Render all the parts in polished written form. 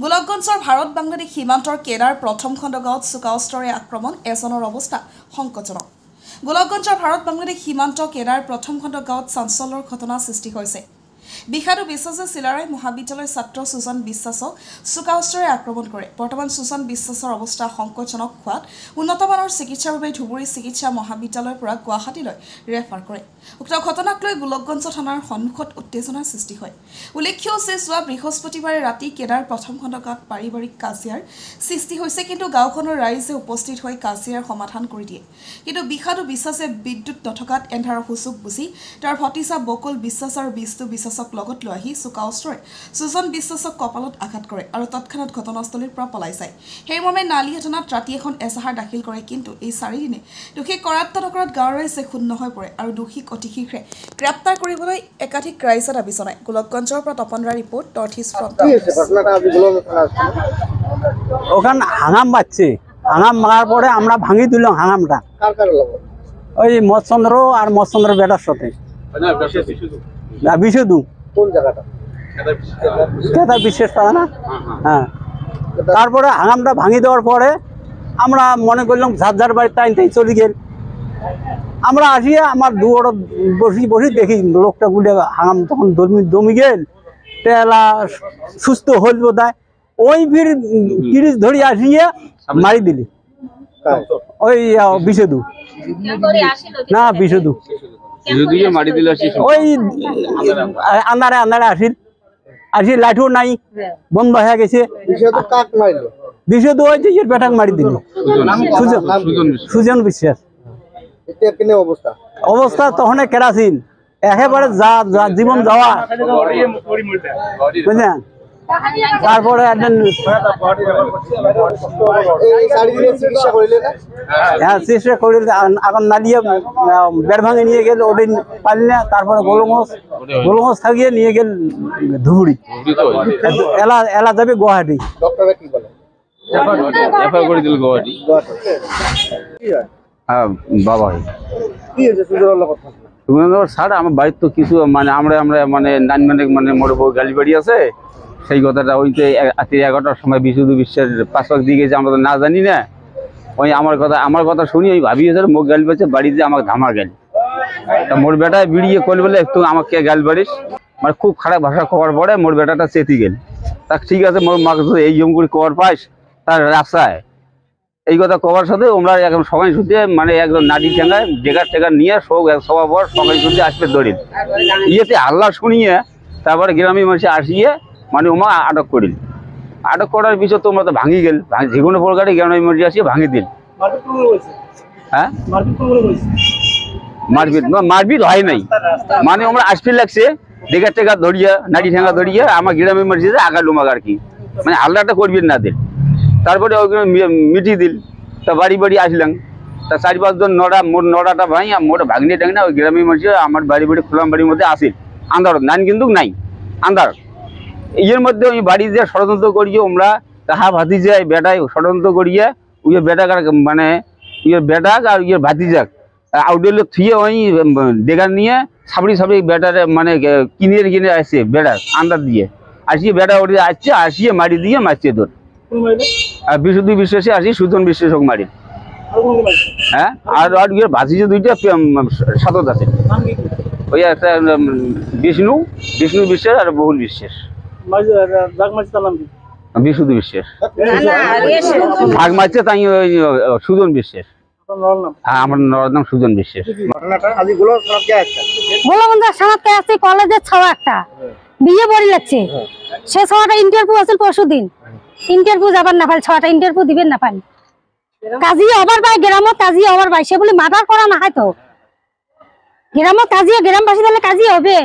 গোলকগঞ্জৰ ভাৰত বাংলাদেশ সীমান্তৰ কেৰাৰ প্ৰথম খণ্ড গাঁৱত চোকাওষ্টৰে আক্ৰমণ এজনৰ অৱস্থা সংকটজনক। গোলকগঞ্জৰ ভাৰত বাংলাদেশ সীমান্ত কেৰাৰ প্ৰথম খণ্ড গাঁৱত চাঞ্চল্যৰ ঘটনা সৃষ্টি হৈছে। বিখ্যাত বিশ্বাসে চিলাৰায় মহাবিদ্যালয়ৰ ছাত্ৰ সুজন বিশ্বাসক চোকাওষ্টৰে আক্ৰমণ কৰে। বৰ্তমান সুজন বিশ্বাসৰ অৱস্থা সংকটজনক হোৱাত উন্নতমানৰ চিকিৎসাৰ বাবে ধুবুৰী চিকিৎসা মহাবিদ্যালয়ৰ পৰা গুৱাহাটীলৈ ৰেফাৰ কৰে। উক্ত ঘটনাক লৈ গোলকগঞ্জ থানাৰ সন্মুখত উত্তেজনাৰ সৃষ্টি হয়। উল্লেখ্য যে যোৱা বৃহস্পতিবাৰে ৰাতি কেৰাৰ প্ৰথম খণ্ড গাঁৱত পাৰিবাৰিক কাজিয়াৰ সৃষ্টি হৈছে, কিন্তু গাঁওখনৰ ৰাইজে উপস্থিত হৈ কাজিয়াৰ সমাধান কৰি দিয়ে। কিন্তু বিখ্যাত বিশ্বাসে বিদ্যুৎ নথকাত এন্ধাৰৰ সুযোগ বুজি তাৰ ভতিজা বকুল বিশ্বাস আৰু বিষ্ণু বিশ্বাসক লগত লৈ আহি চোকাওষ্টৰে সুজন বিশ্বাসক কপালত আঘাত কৰে আৰু তৎক্ষণাত ঘটনাস্থলীৰ পৰা পলাই যায়। সেইমৰ্মে নালিয়া থানাত ৰাতি এখন এজাহাৰ দাখিল কৰে, কিন্তু এই 4 দিনে দোষীক কৰায়ত্ব নকৰাত গাঁৱৰ ৰাইজে ক্ষুণ্ণ হৈ পৰে আৰু দোষীক অতি শীঘ্ৰে গ্ৰেপ্তাৰ কৰিবলৈ একাধিক ৰাইজে দাবী জনায়। গোলকগঞ্জৰ পৰা তপনৰা ৰিপৰ্ট, নৰ্থ ইষ্ট ফ্ৰণ্ট। ওখানে হাঙাম বাজছে, হাঙাম মারার পরে আমরা ভাঙি দিলাম হাঙামটা। ওই মৎচন্দ্র আর মৎচন্দ্র বেটার সাথে বিশুদু কোন জায়গাটা কেতা বিশেষ পায় না। হ্যাঁ, তারপরে হাঙামটা ভাঙি দেওয়ার পরে আমরা মনে করলাম ঝাড় ঝাড় বাড়ির টাইনটাই চলে গেল। আমরা আসিয়ে আমার দুয়ার বসি বসি দেখি লোকটা গুলে হাঙাম তখন দমি গেল, তেলা সুস্থ হল বোধহয়। ওই ফির তিরিশ ধরি আসিয়ে মারি দিলি ওই বিশুদু না বিশুদু ওই আন্ধারে আন্ধারে আসি লাইটও নাই, বন্ধ হয়ে গেছে। বিশুদু ওই যে পেটাক মারি দিল সুজন বিশ্বাস। অবস্থা তখন কেরাসিন একেবারে যা জীবন যাওয়া বুঝলেন। তারপরে হ্যাঁ চেষ্টা করে এখন নালিয়ে বেড় ভাঙে নিয়ে গেল, ওদিন পারলি না। তারপরে গোলগঞ্জ থাকিয়ে নিয়ে গেল ধুবুরি, এলা যাবে গুয়াহাটি। বাবা স্যার আমার বাড়ির তো কিছু মানে আমরা মানে মানে মোড় গালি বাড়ি আছে, সেই কথাটা ওই তো 11টার সময় বিশুদু বিশ্বের 5 পাক দিয়ে গেছে, আমরা তো না জানি না। ওই আমার কথা শুনি ওই ভাবি মুখ গাল পেয়েছে বাড়িতে আমাকে ধামা গেল। তা মোর বেটায় বিড়িয়ে কল বলে একটু আমাকে গাল বাড়িস, মানে খুব খারাপ ভাষা করার পরে মোর বেটাটা চেতি গেল। তা ঠিক আছে মোর মাকে তো এই জম করে কবার পাইস তার রাস্তায় এই কথা কবার সাথে আমরা এখন সবাই শুধু মানে একদম নাডি ঠেঙ্গায় ডেকার নিয়ে সবার পর সবাই শুধু আসবে দড়িল ইয়েতে আল্লাহ শুনিয়ে তারপরে গ্রামের মানুষ আসিয়ে মানে ওমা আটক করিল। আটক করার বিষয় তোমরা তো ভাঙি গেল, যেগুলো প্রকারে গ্রামের মানুষ আসিয়ে ভাঙি দিল। হ্যাঁ মারপিট হয় নাই, মানে আমরা আসতে লাগছে ডেকার টেকা ধরিয়ে নাডি ঠেঙ্গা ধরিয়ে আমার গ্রামের মানুষ আগার লোমাগ আর কি, মানে আল্লাহটা করবেন না দিল। তারপরে ওইখানে মিটিয়ে দিল। তা বাড়ি আসলাম, তা 4-5 জন মোট নড়াটা ভাই মোট ভাগনি টাগনা ওই গ্রামের মানুষ আমার বাড়ি খোলাম বাড়ির মধ্যে আসিল। আন্ধার নান কিন্তু নাই আন্ধার। এর মধ্যে ওই বাড়ি যে ষড়যন্ত্র করিয়ে আমরা তাহা ভাতিজায় বেটায় ষড়যন্ত্র করিয়ে ওই বেটাক মানে বেটাক আর ভাতিজাক আউটডোর থুয়ে ওই ডেগার নিয়ে সাবড়ি বেটারে মানে কিনে আসছে বেটার আন্দার দিয়ে আসিয়ে বেটা ওটি আসছে আসিয়ে মারি দিয়ে মারছে তোর। আর বিশুদ্ধ বিশ্বাসে আসি সুজন বিশ্বাসক মারি। হ্যাঁ আর ভাতিজা 2টা সাতত আছে, ওই একটা বিষ্ণু বিশ্বাস আর বহুল বিশ্বাস। বিশুদ্ধ বিশ্বাস ভাগ মারছে তাই ওই সুজন বিশ্বাস। হ্যাঁ আমার নাম সুজন বিশ্বাস। কলেজের ছাওয়া একটা বিয়ে বড়ি লাগছে, সে ছাওয়াটা ইন্টারভিউ আছে পরশুদিন। ইন্টারভিউ যাবার না পারে, ছাওয়াটা ইন্টারভিউ দিবেন না পারে। কাজিয়ে হবার ভাই গ্রামত কাজিয়ে হবার ভাই, সে বলে মার্ডার করা না হয় তো গ্রামত কাজিয়ে গ্রামবাসী তাহলে কাজিয়ে হবে,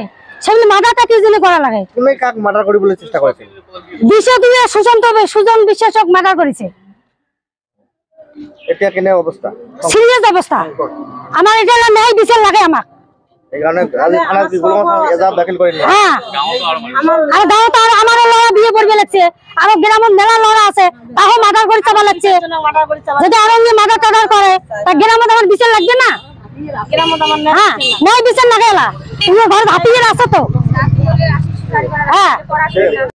সেগুলি মার্ডারটা কি জন্য করা লাগে? তুমি কাক মার্ডার করি বলে চেষ্টা করেছে? সুজন বিশ্বাসক মার্ডার করেছে। এটা কেনে অবস্থা? সিরিয়াস অবস্থা। আমার এটা নাই বিচার লাগে আমার। এই কারণে আজি থানা কি গোলগঞ্জ এজাব দাখিল করেনি। হ্যাঁ আর গাঁও তো আমার লড়া বিয়ে করবে লাগছে, আর গ্রামের মেলা লড়া আছে তাও মার্ডার করে চাবা লাগছে। যদি আরো মার্ডার টাডার করে তা গ্রামে আমার বিচার লাগবে না? হ্যাঁ নাই বিচার লাগে, ঘর ভাপিয়ে আছে তো। হ্যাঁ